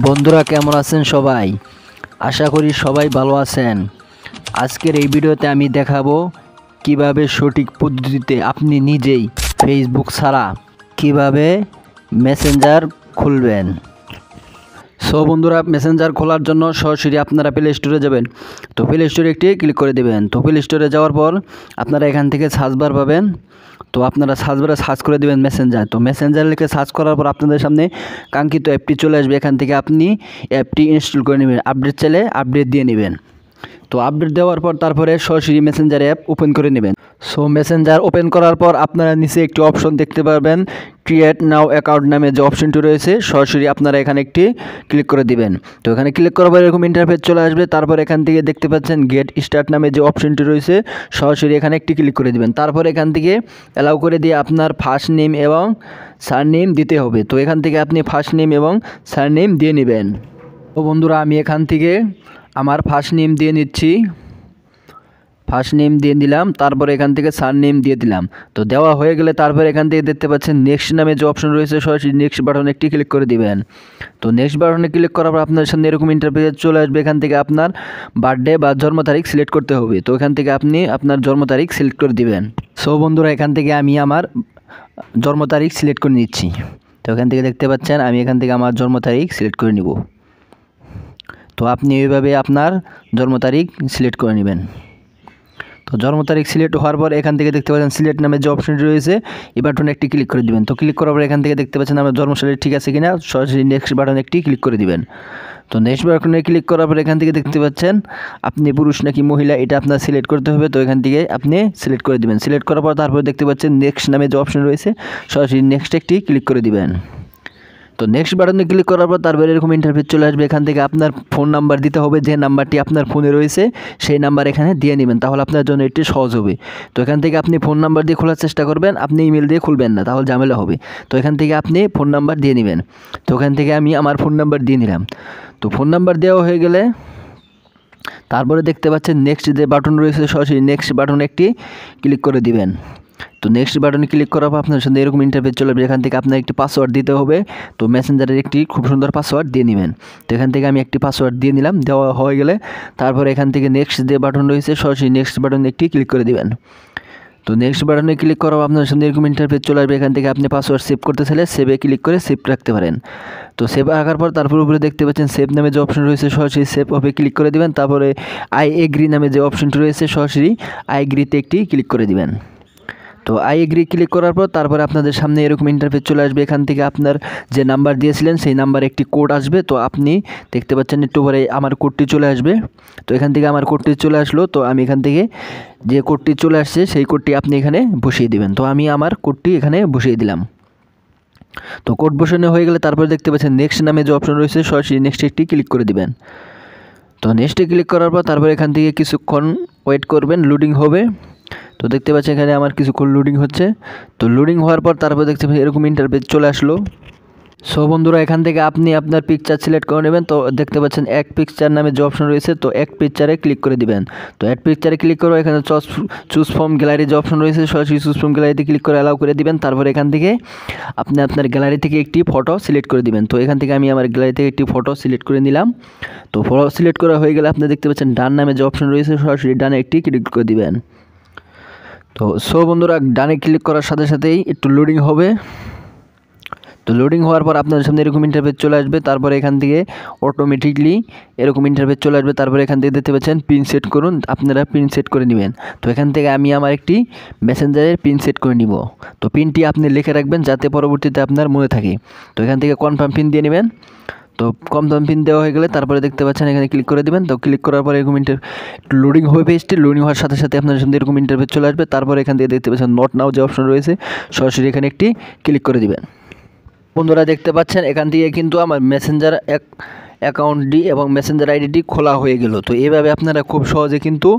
বন্ধুরা কেমন আছেন সবাই? আশা করি সবাই ভালো আছেন। আজকের এই ভিডিওতে আমি দেখাবো কিভাবে সঠিক পদ্ধতিতে আপনি নিজেই ফেসবুক ছাড়া কিভাবে মেসেঞ্জার খুলবেন। বন্ধুরা, মেসেঞ্জার খোলার জন্য সরাসরি আপনারা প্লে স্টোরে যাবেন। তো প্লে স্টোরে একটি ক্লিক করে দেবেন। তো প্লে স্টোরে যাওয়ার পর আপনারা এখান থেকে সার্চ বার পাবেন। তো আপনারা সার্চ বারে সার্চ করে দেবেন মেসেঞ্জার। তো মেসেঞ্জার লিখে সার্চ করার পর আপনাদের সামনে কাঙ্ক্ষিত অ্যাপটি চলে আসবে। এখান থেকে আপনি অ্যাপটি ইনস্টল করে নেবেন। আপডেট চাইলে আপডেট দিয়ে নেবেন। তো আপডেট দেওয়ার পর তারপরে সরাসরি মেসেঞ্জার অ্যাপ ওপেন করে নেবেন। মেসেঞ্জার ওপেন করার পর আপনারা নিচে একটি অপশন দেখতে পারবেন, ক্রিয়েট নাও অ্যাকাউন্ট নামে যে অপশনটি রয়েছে, সরাসরি আপনারা এখানে একটি ক্লিক করে দিবেন। তো এখানে ক্লিক করার পর এরকম ইন্টারফেস চলে আসবে। তারপর এখান থেকে দেখতে পাচ্ছেন গেট স্টার্ট নামে যে অপশনটি রয়েছে, সরাসরি এখানে একটি ক্লিক করে দিবেন। তারপর এখান থেকে অ্যালাউ করে দিয়ে আপনার ফার্স্ট নেম এবং সারনেম দিতে হবে। তো এখান থেকে আপনি ফার্স্ট নেম এবং সারনেম দিয়ে নেবেন। তো বন্ধুরা, আমি এখান থেকে আমার ফার্স্ট নেম দিয়ে নিচ্ছি। ফার্স্ট নেম দিয়ে দিলাম, তারপরে এখান থেকে সারনেম দিয়ে দিলাম। তো দেওয়া হয়ে গেলে তারপরে এখান থেকে দেখতে পাচ্ছেন নেক্সট নামে যে অপশন রয়েছে, সরাসরি নেক্সট বাটনে একটি ক্লিক করে দিবেন। তো নেক্সট বাটনে ক্লিক করার পর আপনার সামনে এরকম ইন্টারফেস চলে আসবে। এখান থেকে আপনার বার্থডে বা জন্ম তারিখ সিলেক্ট করতে হবে। তো এখান থেকে আপনি আপনার জন্ম তারিখ সিলেক্ট করে দিবেন। বন্ধুরা, এখান থেকে আমি আমার জন্ম তারিখ সিলেক্ট করে নিচ্ছি। তো এখান থেকে দেখতে পাচ্ছেন আমি এখান থেকে আমার জন্ম তারিখ সিলেক্ট করে নিব। তো আপনি এইভাবে আপনার জন্ম তারিখ সিলেক্ট করে নেবেন। তো জন্ম তারিখ সিলেক্ট হওয়ার পর এখান থেকে দেখতে পাচ্ছেন সিলেক্ট নামে যে অপশনটি রয়েছে, এই বাটনে একটি ক্লিক করে দিবেন। তো ক্লিক করার পর এখান থেকে দেখতে পাচ্ছেন আমার জন্মসাল ঠিক আছে কিনা, সরাসরি নেক্সট বাটনে একটি ক্লিক করে দিবেন। তো নেক্সট বাটনে ক্লিক করার পর এখান থেকে দেখতে পাচ্ছেন আপনি পুরুষ নাকি মহিলা এটা আপনার সিলেক্ট করতে হবে। তো এখান থেকে আপনি সিলেক্ট করে দিবেন। সিলেক্ট করার পর তারপর দেখতে পাচ্ছেন নেক্সট নামে যে অপশন রয়েছে, সরাসরি নেক্সট একটি ক্লিক করে দিবেন। তো নেক্সট বাটনে ক্লিক করার পর তারপরে এরকম ইন্টারফেস চলে আসবে। এখান থেকে আপনার ফোন নাম্বার দিতে হবে, যে নাম্বারটি আপনার ফোনে রয়েছে সেই নাম্বার এখানে দিয়ে নেবেন, তাহলে আপনার জন্য এটি সহজ হবে। তো এখান থেকে আপনি ফোন নাম্বার দিয়ে খোলার চেষ্টা করবেন, আপনি ইমেল দিয়ে খুলবেন না, তাহলে ঝামেলা হবে। তো এখান থেকে আপনি ফোন নাম্বার দিয়ে নেবেন। তো এখান থেকে আমি আমার ফোন নাম্বার দিয়ে নিলাম। তো ফোন নাম্বার দেওয়া হয়ে গেলে তারপরে দেখতে পাচ্ছেন নেক্সট যে বাটন রয়েছে, সরাসরি নেক্সট বাটনে একটি ক্লিক করে দিবেন। তো নেক্সট বাটনে ক্লিক করার পর আপনার সাথে এরকম ইন্টারফেস চলে আসবে। এখান থেকে আপনার একটি পাসওয়ার্ড দিতে হবে। তো মেসেঞ্জারের একটি খুব সুন্দর পাসওয়ার্ড দিয়ে নেবেন। তো এখান থেকে আমি একটি পাসওয়ার্ড দিয়ে নিলাম। দেওয়া হয়ে গেলে তারপরে এখান থেকে নেক্সট যে বাটন রয়েছে, সরাসরি নেক্সট বাটনে একটি ক্লিক করে দিবেন। তো নেক্সট বাটনে ক্লিক করার আপনার সামনে এরকম ইন্টারফেস চলে আসবে। এখান থেকে আপনি পাসওয়ার্ড সেভ করতে চাইলে সেভে ক্লিক করে সেভ রাখতে পারেন। তো সেভ রাখার পর তারপর উপরে দেখতে পাচ্ছেন সেভ নামে যে অপশন রয়েছে, সরাসরি সেভ অফে ক্লিক করে দিবেন। তারপরে আই এগ্রি নামে যে অপশনটি রয়েছে, সরাসরি আই এগ্রিতে একটি ক্লিক করে দিবেন। তো আই এগ্রি ক্লিক করার পর তারপরে আপনাদের সামনে এরকম ইন্টারফেস চলে আসবে। এখান থেকে আপনার যে নাম্বার দিয়েছিলেন সেই নাম্বারে একটি কোড আসবে। তো আপনি দেখতে পাচ্ছেন একটু পরে আমার কোডটি চলে আসবে। তো এখান থেকে আমার কোডটি চলে আসলো। তো আমি এখান থেকে যে কোডটি চলে আসছে সেই কোডটি আপনি এখানে বসিয়ে দিবেন। তো আমি আমার কোডটি এখানে বসিয়ে দিলাম। তো কোড বসানো হয়ে গেলে তারপরে দেখতে পাচ্ছেন নেক্সট নামে যে অপশন রয়েছে, সরাসরি নেক্সট একটি ক্লিক করে দিবেন। তো নেক্সটে ক্লিক করার পর তারপর এখান থেকে কিছুক্ষণ ওয়েট করবেন, লোডিং হবে। তো দেখতে পাচ্ছেন এখানে আমার কিছুক্ষণ লোডিং হচ্ছে। তো লোডিং হওয়ার পর তারপর দেখতে পাচ্ছেন এরকম ইন্টারফেস চলে আসলো। বন্ধুরা, এখান থেকে আপনি আপনার পিকচার সিলেক্ট করে নেবেন। তো দেখতে পাচ্ছেন এক পিকচার নামে যে অপশন রয়েছে, তো এক পিকচারে ক্লিক করে দিবেন। তো এক পিকচারে ক্লিক করে এখানে চুজ ফ্রম গ্যালারি যে অপশন রয়েছে, সরাসরি চুজ ফ্রম গ্যালারিতে ক্লিক করে অ্যালাউ করে দিবেন। তারপর এখান থেকে আপনি আপনার গ্যালারি থেকে একটি ফটো সিলেক্ট করে দিবেন। তো এখান থেকে আমি আমার গ্যালারি থেকে একটি ফটো সিলেক্ট করে নিলাম। তো ফটো সিলেক্ট করা হয়ে গেলে আপনি দেখতে পাচ্ছেন ডান নামে যে অপশন রয়েছে, সরাসরি ডানে একটি ক্লিক করে দিবেন। তো বন্ধুরা, ডানে ক্লিক করার সাথে সাথেই একটু লোডিং হবে। তো লোডিং হওয়ার পর আপনার সামনে এরকম ইন্টারফেস চলে আসবে। তারপরে এখান থেকে অটোমেটিকলি এরকম ইন্টারফেস চলে আসবে। তারপরে এখান থেকে দেখতে পাচ্ছেন পিন সেট করুন, আপনারা পিন সেট করে নেবেন। তো এখান থেকে আমি আমার একটি মেসেঞ্জারের পিন সেট করে নিব। তো পিনটি আপনি লিখে রাখবেন যাতে পরবর্তীতে আপনার মনে থাকে। তো এখান থেকে কনফার্ম পিন দিয়ে নেবেন। তো কনফার্ম পিন দেওয়া হয়ে গেলে তারপরে দেখতে পাচ্ছেন এখানে ক্লিক করে দেবেন। তো ক্লিক করার পরে এরকম লোডিং হবে। পেজটি লোডিং হওয়ার সাথে সাথে আপনার সামনে এরকম ইন্টারফেস চলে আসবে। তারপরে এখান থেকে দেখতে পাচ্ছেন নট নাও যে অপশন রয়েছে, সরাসরি এখানে একটি ক্লিক করে দিবেন। বন্ধুরা, দেখতে পাচ্ছেন এখান থেকে কিন্তু আমার মেসেঞ্জার অ্যাকাউন্টটি এবং মেসেঞ্জার আইডিটি খোলা হয়ে গেল। তো এইভাবে আপনারা খুব সহজে কিন্তু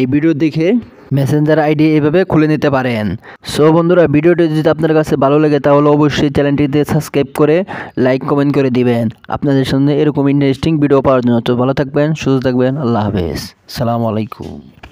এই ভিডিও দেখে মেসেঞ্জার আইডি এইভাবে খুলে নিতে পারেন। বন্ধুরা, ভিডিওটি যদি আপনার কাছে ভালো লাগে তাহলে অবশ্যই চ্যানেলটিতে সাবস্ক্রাইব করে লাইক কমেন্ট করে দিবেন আপনাদের সামনে এরকম ইন্টারেস্টিং ভিডিও পাওয়ার জন্য। তো ভালো থাকবেন, সুস্থ থাকবেন, আল্লাহ হাফেজ, আসসালামু আলাইকুম।